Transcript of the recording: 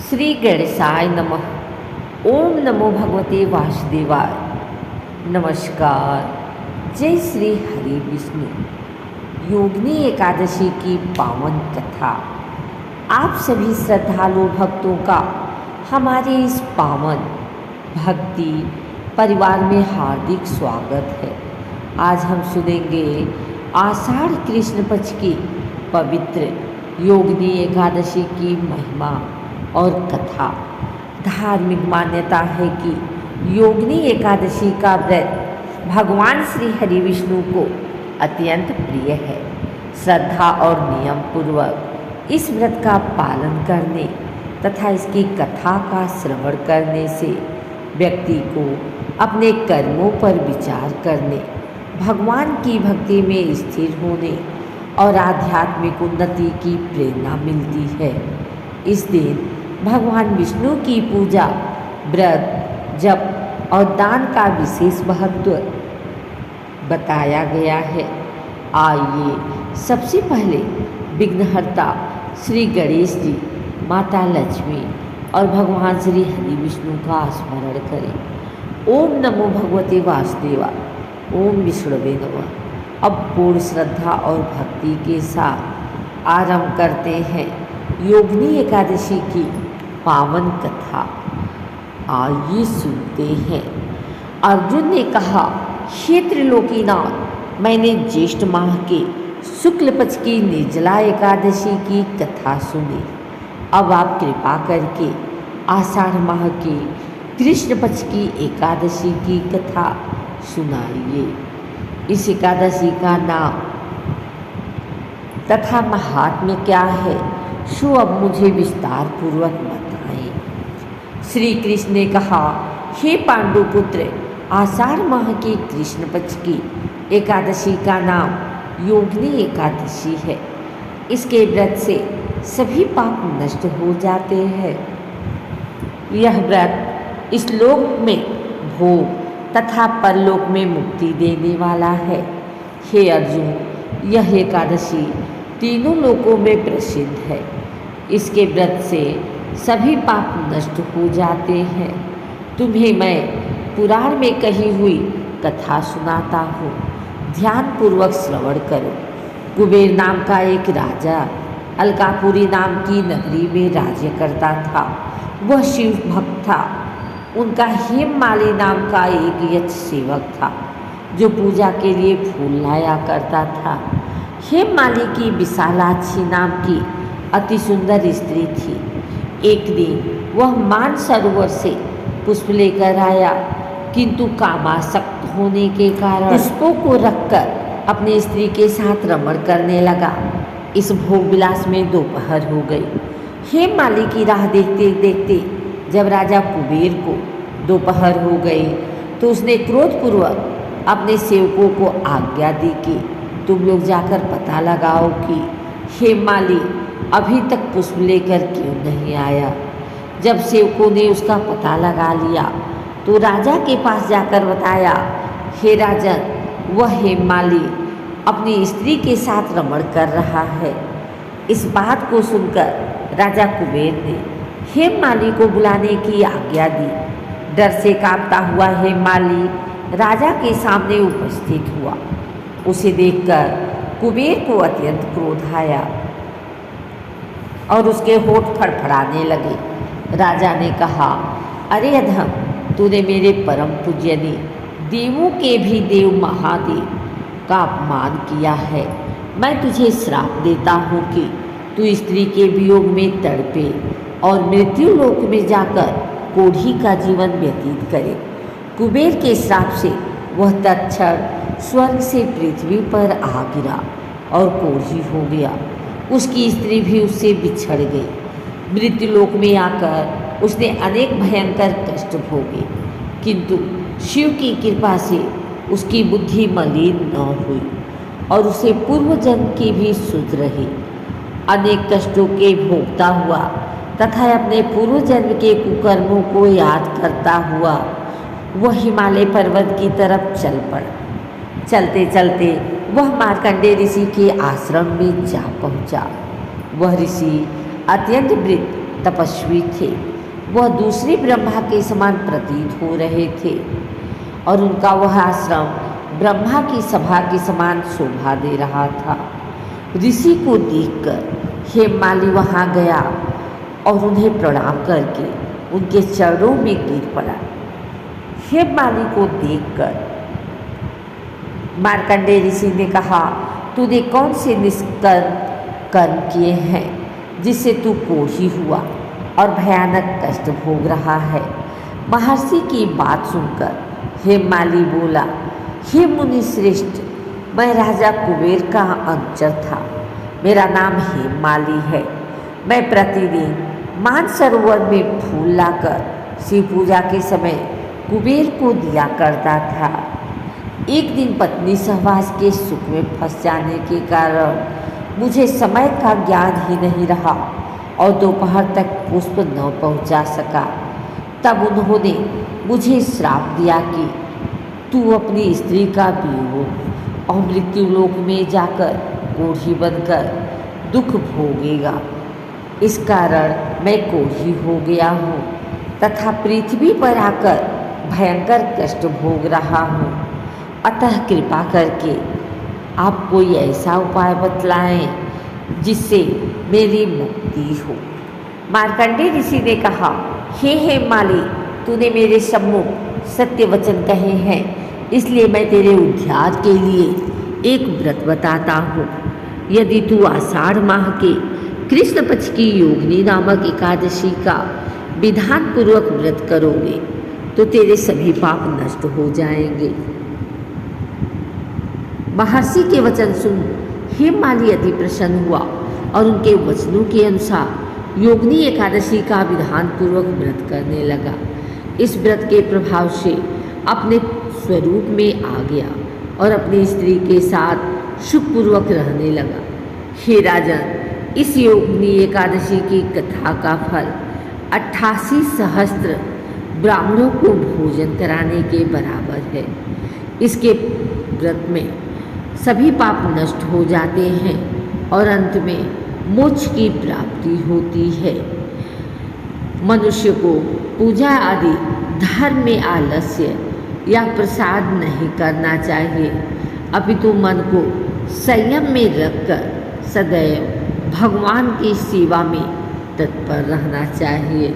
श्री गणेशाय नमः। ओम नमो भगवते वासुदेवाय। नमस्कार। जय श्री हरि विष्णु। योगिनी एकादशी की पावन कथा आप सभी श्रद्धालु भक्तों का हमारे इस पावन भक्ति परिवार में हार्दिक स्वागत है। आज हम सुनेंगे आषाढ़ कृष्ण पक्ष की पवित्र योगिनी एकादशी की महिमा और कथा। धार्मिक मान्यता है कि योगिनी एकादशी का व्रत भगवान श्री हरि विष्णु को अत्यंत प्रिय है। श्रद्धा और नियम पूर्वक इस व्रत का पालन करने तथा इसकी कथा का श्रवण करने से व्यक्ति को अपने कर्मों पर विचार करने, भगवान की भक्ति में स्थिर होने और आध्यात्मिक उन्नति की प्रेरणा मिलती है। इस दिन भगवान विष्णु की पूजा, व्रत, जप और दान का विशेष महत्व बताया गया है। आइए सबसे पहले विघ्नहर्ता श्री गणेश जी, माता लक्ष्मी और भगवान श्री हरि विष्णु का स्मरण करें। ओम नमो भगवते वासुदेवाय। ओम विष्णुवे नमः। अब पूर्ण श्रद्धा और भक्ति के साथ आरंभ करते हैं योगिनी एकादशी की पावन कथा। आइए सुनते हैं। अर्जुन ने कहा, हे त्रिलोकीनाथ, मैंने ज्येष्ठ माह के शुक्ल पक्ष की निर्जला एकादशी की कथा सुनी। अब आप कृपा करके आषाढ़ माह के कृष्ण पक्ष की एकादशी की कथा सुनाइए। इस एकादशी का नाम तथा महात्म्य क्या है, सो अब मुझे विस्तार पूर्वक बताएं। श्री कृष्ण ने कहा, हे पांडुपुत्र, आषाढ़ माह की कृष्ण पक्ष की एकादशी का नाम योगिनी एकादशी है। इसके व्रत से सभी पाप नष्ट हो जाते हैं। यह व्रत इस लोक में भोग तथा परलोक में मुक्ति देने वाला है। हे अर्जुन, यह एकादशी तीनों लोकों में प्रसिद्ध है। इसके व्रत से सभी पाप नष्ट हो जाते हैं। तुम्हें मैं पुराण में कही हुई कथा सुनाता हूँ, ध्यान पूर्वक श्रवण करो। कुबेर नाम का एक राजा अलकापुरी नाम की नगरी में राज्य करता था। वह शिव भक्त था। उनका हेममाली नाम का एक यक्ष सेवक था जो पूजा के लिए फूल लाया करता था। हेममाली की विशालाक्षी नाम की अति सुंदर स्त्री थी। एक दिन वह मानसरोवर से पुष्प लेकर आया, किंतु कामासक्त होने के कारण पुष्पों को रखकर अपनी स्त्री के साथ रमण करने लगा। इस भोग विलास में दोपहर हो गई। हेममाली की राह देखते देखते जब राजा कुबेर को दोपहर हो गई तो उसने क्रोधपूर्वक अपने सेवकों को आज्ञा दी कि तुम लोग जाकर पता लगाओ कि हेममाली अभी तक पुष्प लेकर क्यों नहीं आया। जब सेवकों ने उसका पता लगा लिया तो राजा के पास जाकर बताया, हे राजन, वह हेममाली अपनी स्त्री के साथ रमण कर रहा है। इस बात को सुनकर राजा कुबेर ने हेममाली को बुलाने की आज्ञा दी। डर से कांपता हुआ हेममाली राजा के सामने उपस्थित हुआ। उसे देखकर कुबेर को अत्यंत क्रोध आया और उसके होठ फड़फड़ाने लगे। राजा ने कहा, अरे अधम, तूने मेरे परम पूज्यनीय देवों के भी देव महादेव का अपमान किया है। मैं तुझे श्राप देता हूँ कि तू स्त्री के वियोग में तड़पे और मृत्यु लोक में जाकर कोढ़ी का जीवन व्यतीत करे। कुबेर के श्राप से वह तत्क्षण स्वर्ग से पृथ्वी पर आ गिरा और कोढ़ी हो गया। उसकी स्त्री भी उससे बिछड़ गई। मृत्यु लोक में आकर उसने अनेक भयंकर कष्ट भोगे, किंतु शिव की कृपा से उसकी बुद्धि मलिन न हुई और उसे पूर्व जन्म की भी सुध रही। अनेक कष्टों के भोगता हुआ तथा अपने पूर्व जन्म के कुकर्मों को याद करता हुआ वह हिमालय पर्वत की तरफ चल पड़ा। चलते चलते वह मार्कंडेय ऋषि के आश्रम में जा पहुंचा। वह ऋषि अत्यंत वृद्ध तपस्वी थे। वह दूसरे ब्रह्मा के समान प्रतीत हो रहे थे और उनका वह आश्रम ब्रह्मा की सभा के समान शोभा दे रहा था। ऋषि को देखकर हेममाली वहाँ गया और उन्हें प्रणाम करके उनके चरणों में गिर पड़ा। हेममाली को देखकर मार्कंडेय ऋषि ने कहा, तूने कौन से निष्कर्म कर्म किए हैं जिससे तू कोढ़ी हुआ और भयानक कष्ट भोग रहा है। महर्षि की बात सुनकर हेममाली बोला, हे मुनि श्रेष्ठ, मैं राजा कुबेर का अनुचर था। मेरा नाम हेममाली है। मैं प्रतिदिन मानसरोवर में फूल लाकर शिव पूजा के समय कुबेर को दिया करता था। एक दिन पत्नी सहवास के सुख में फंस जाने के कारण मुझे समय का ज्ञान ही नहीं रहा और दोपहर तक पुष्प न पहुंचा सका। तब उन्होंने मुझे श्राप दिया कि तू अपनी स्त्री का वियोग और मृत्युलोक में जाकर कोढ़ी बनकर दुख भोगेगा। इस कारण मैं कोढ़ी हो गया हूँ तथा पृथ्वी पर आकर भयंकर कष्ट भोग रहा हूँ। अतः कृपा करके आप कोई ऐसा उपाय बतलाएं जिससे मेरी मुक्ति हो। मार्कंडेय ऋषि ने कहा, हे हेममाली, तूने मेरे सम्मुख सत्य वचन कहे हैं, इसलिए मैं तेरे उद्धार के लिए एक व्रत बताता हूँ। यदि तू आषाढ़ माह के कृष्ण पक्ष की योगिनी नामक एकादशी का विधान पूर्वक व्रत करोगे तो तेरे सभी पाप नष्ट हो जाएंगे। महर्षि के वचन सुन हेममाली अति प्रसन्न हुआ और उनके वचनों के अनुसार योगिनी एकादशी का विधान पूर्वक व्रत करने लगा। इस व्रत के प्रभाव से अपने स्वरूप में आ गया और अपनी स्त्री के साथ सुखपूर्वक रहने लगा। हे राजन, इस योगिनी एकादशी की कथा का फल 88 सहस्त्र ब्राह्मणों को भोजन कराने के बराबर है। इसके व्रत में सभी पाप नष्ट हो जाते हैं और अंत में मोक्ष की प्राप्ति होती है। मनुष्य को पूजा आदि धर्म में आलस्य या प्रसाद नहीं करना चाहिए, अपितु मन को संयम में रखकर सदैव भगवान की सेवा में तत्पर रहना चाहिए।